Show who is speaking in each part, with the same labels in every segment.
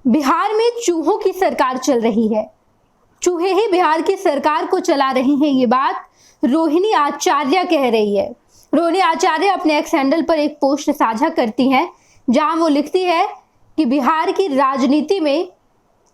Speaker 1: बिहार में चूहों की सरकार चल रही है। चूहे ही बिहार की सरकार को चला रही हैं, ये बात रोहिणी आचार्य कह रही है। रोहिणी आचार्य अपने एक्स हैंडल पर एक पोस्ट साझा करती हैं, जहां वो लिखती है कि बिहार की राजनीति में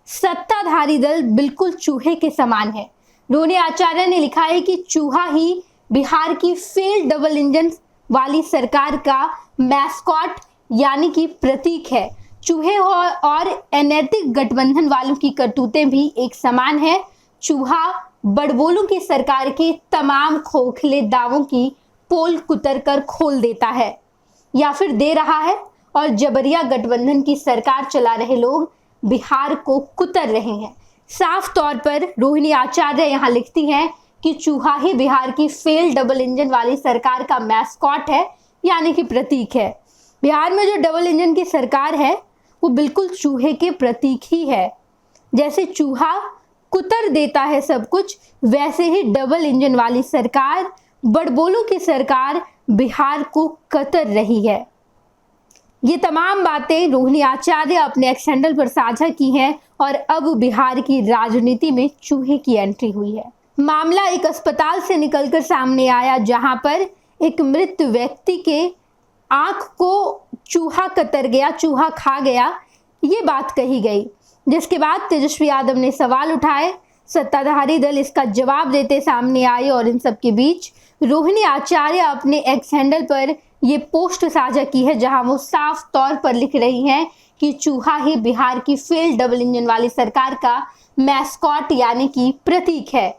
Speaker 1: सत्ताधारी दल बिल्कुल चूहे के समान है। रोहिणी आचार्य ने लिखा है कि चूहा ही बिहार की फेल्ड डबल इंजन वाली सरकार का मैस्कॉट यानी कि प्रतीक है। चूहे और अनैतिक गठबंधन वालों की करतूतें भी एक समान है। चूहा बड़बोलों की सरकार के तमाम खोखले दावों की पोल कुतर कर खोल देता है या फिर दे रहा है, और जबरिया गठबंधन की सरकार चला रहे लोग बिहार को कुतर रहे हैं। साफ तौर पर रोहिणी आचार्य यहाँ लिखती हैं कि चूहा ही बिहार की फेल डबल इंजन वाली सरकार का मैस्कॉट है यानी कि प्रतीक है। बिहार में जो डबल इंजन की सरकार है वो बिल्कुल चूहे के प्रतीक ही है। जैसे चूहा कुतर देता है सब कुछ, वैसे ही डबल इंजन वाली सरकार, बड़बोलों की सरकार बिहार को कतर रही है। ये तमाम बातें रोहिणी आचार्य अपने एक्स हैंडल पर साझा की हैं और अब बिहार की राजनीति में चूहे की एंट्री हुई है। मामला एक अस्पताल से निकलकर सामने आया, जहां पर एक मृत व्यक्ति के आंख को चूहा कतर गया, चूहा खा गया, ये बात कही गई, जिसके बाद तेजस्वी यादव ने सवाल उठाए। सत्ताधारी दल इसका जवाब देते सामने आए और इन सब के बीच रोहिणी आचार्य अपने एक्स हैंडल पर ये पोस्ट साझा की है, जहां वो साफ तौर पर लिख रही हैं कि चूहा ही बिहार की फेल डबल इंजन वाली सरकार का मैस्कॉट यानी कि प्रतीक है।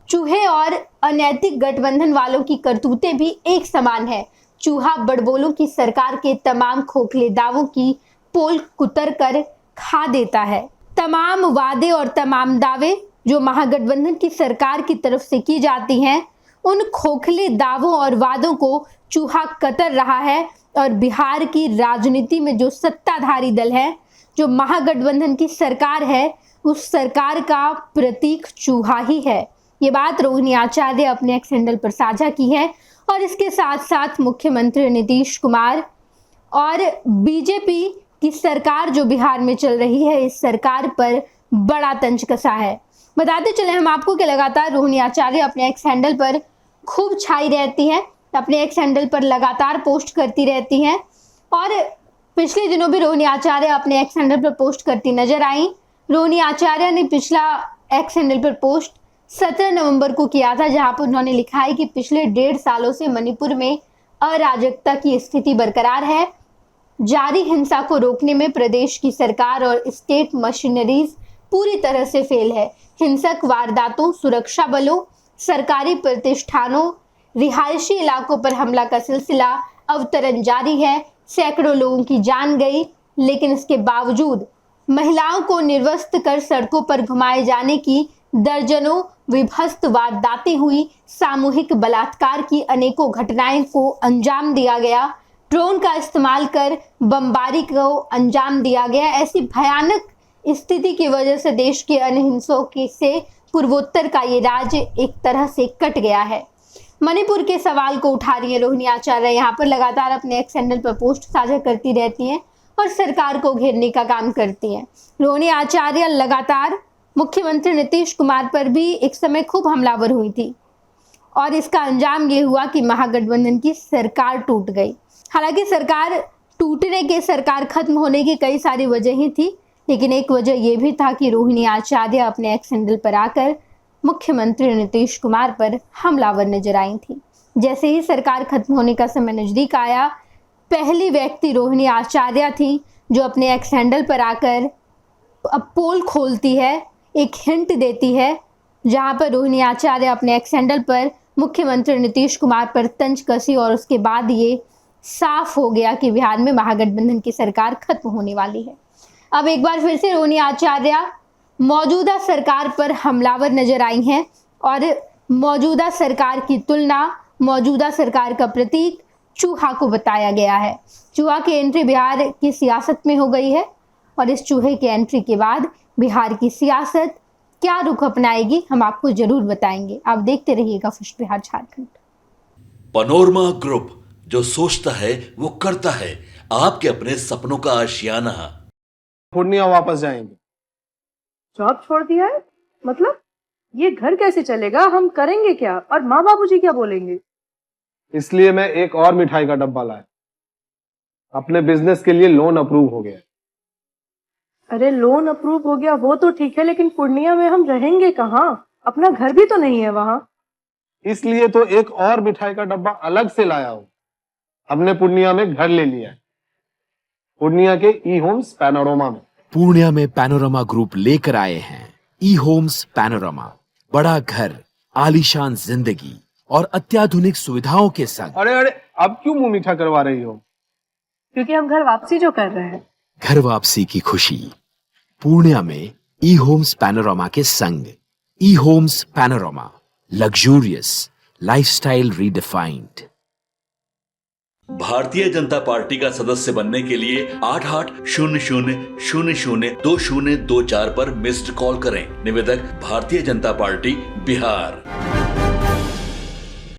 Speaker 1: चूहे और अनैतिक गठबंधन वालों की करतूतें भी एक समान है। चूहा बड़बोलों की सरकार के तमाम खोखले दावों की पोल कुतर कर खा देता है। तमाम वादे और तमाम दावे जो महागठबंधन की सरकार की तरफ से की जाती हैं, उन खोखले दावों और वादों को चूहा कतर रहा है, और बिहार की राजनीति में जो सत्ताधारी दल है, जो महागठबंधन की सरकार है, उस सरकार का प्रतीक चूहा ही है। ये बात रोहिणी आचार्य अपने एक्स हैंडल पर साझा की है, और इसके साथ साथ मुख्यमंत्री नीतीश कुमार और बीजेपी की सरकार जो बिहार में चल रही है, इस सरकार पर बड़ा तंज कसा है। बताते चले हम आपको कि लगातार रोहिणी आचार्य अपने एक्स हैंडल पर खूब छाई रहती हैं, अपने एक्स हैंडल पर लगातार पोस्ट करती रहती हैं, और पिछले दिनों भी रोहिणी आचार्य अपने एक्स हैंडल पर पोस्ट करती नजर आई। रोहिणी आचार्य ने पिछला एक्स हैंडल पर पोस्ट 17 नवंबर को किया था, जहां पर उन्होंने लिखा है कि पिछले 1.5 सालों से मणिपुर में अराजकता की स्थिति बरकरार है। जारी हिंसा को रोकने में प्रदेश की सरकार और स्टेट मशीनरीज पूरी तरह से फेल है। हिंसक वारदातों, सुरक्षा बलों, सरकारी प्रतिष्ठानों, रिहायशी इलाकों पर हमला का सिलसिला अवतरण जारी है। सैकड़ों लोगों की जान गई, लेकिन इसके बावजूद महिलाओं को निर्वस्त्र कर सड़कों पर घुमाए जाने की दर्जनों विभत्स वारदातें हुई। सामूहिक बलात्कार की अनेकों घटनाएं को अंजाम दिया गया। ड्रोन का इस्तेमाल कर बमबारी को अंजाम दिया गया। ऐसी भयानक स्थिति की वजह से देश के अन्य हिस्सों से पूर्वोत्तर का ये राज्य एक तरह से कट गया है। मणिपुर के सवाल को उठा रही है रोहिणी आचार्य, यहाँ पर लगातार अपने एक्स हैंडल पर पोस्ट साझा करती रहती हैं और सरकार को घेरने का काम करती हैं। रोहिणी आचार्य लगातार मुख्यमंत्री नीतीश कुमार पर भी एक समय खूब हमलावर हुई थी, और इसका अंजाम ये हुआ कि महागठबंधन की सरकार टूट गई। हालांकि सरकार टूटने के, सरकार खत्म होने की कई सारी वजहें थी, लेकिन एक वजह यह भी था कि रोहिणी आचार्य अपने एक्स हैंडल पर आकर मुख्यमंत्री नीतीश कुमार पर हमलावर नजर आई थी। जैसे ही सरकार खत्म होने का समय नजदीक आया, पहली व्यक्ति रोहिणी आचार्य थी जो अपने एक्स हैंडल पर आकर अब पोल खोलती है, एक हिंट देती है, जहां पर रोहिणी आचार्य अपने एक्स हैंडल पर मुख्यमंत्री नीतीश कुमार पर तंज कसी, और उसके बाद ये साफ हो गया कि बिहार में महागठबंधन की सरकार खत्म होने वाली है। अब एक बार फिर से रोहिणी आचार्य मौजूदा सरकार पर हमलावर नजर आई हैं, और मौजूदा सरकार की तुलना, मौजूदा सरकार का प्रतीक चूहा को बताया गया है। चूहा की एंट्री बिहार की सियासत में हो गई है, और इस चूहे की एंट्री के बाद बिहार की सियासत क्या रुख अपनाएगी, हम आपको जरूर बताएंगे। आप देखते रहिएगा first Bihar Jharkhand.
Speaker 2: Panorama group, जो सोचता है वो करता है। आपके अपने सपनों का आशियाना।
Speaker 3: पूर्णिया वापस जाएंगे।
Speaker 4: जॉब छोड़ दिया है? मतलब ये घर कैसे चलेगा? हम करेंगे क्या? और माँ बाबूजी क्या बोलेंगे?
Speaker 3: इसलिए मैं एक और मिठाई का डब्बा लाया। अपने बिजनेस के लिए लोन अप्रूव हो गया।
Speaker 4: अरे लोन अप्रूव हो गया वो तो ठीक है, लेकिन पूर्णिया में हम रहेंगे कहाँ? अपना घर भी तो नहीं है वहां।
Speaker 3: इसलिए तो एक और मिठाई का डब्बा अलग से लाया हूं। हमने पूर्णिया में घर ले लिया है, पूर्णिया के ई होम्स पैनोरमा में।
Speaker 5: पूर्णिया में पैनोरमा ग्रुप लेकर आए हैं ई होम्स पैनोरमा। बड़ा घर, आलीशान जिंदगी और अत्याधुनिक सुविधाओं के संग।
Speaker 3: अरे अरे, अब क्यों मुंह मीठा करवा रही हो?
Speaker 4: क्योंकि हम घर वापसी जो कर रहे हैं।
Speaker 5: घर वापसी की खुशी पूर्णिया में ई होम्स पैनोरमा के संग। E homes panorama, luxurious lifestyle redefined.
Speaker 2: Bharatiya Janata party का सदस्य बनने के लिए 8800002024 पर मिस्ड कॉल करें। निवेदक भारतीय जनता पार्टी बिहार।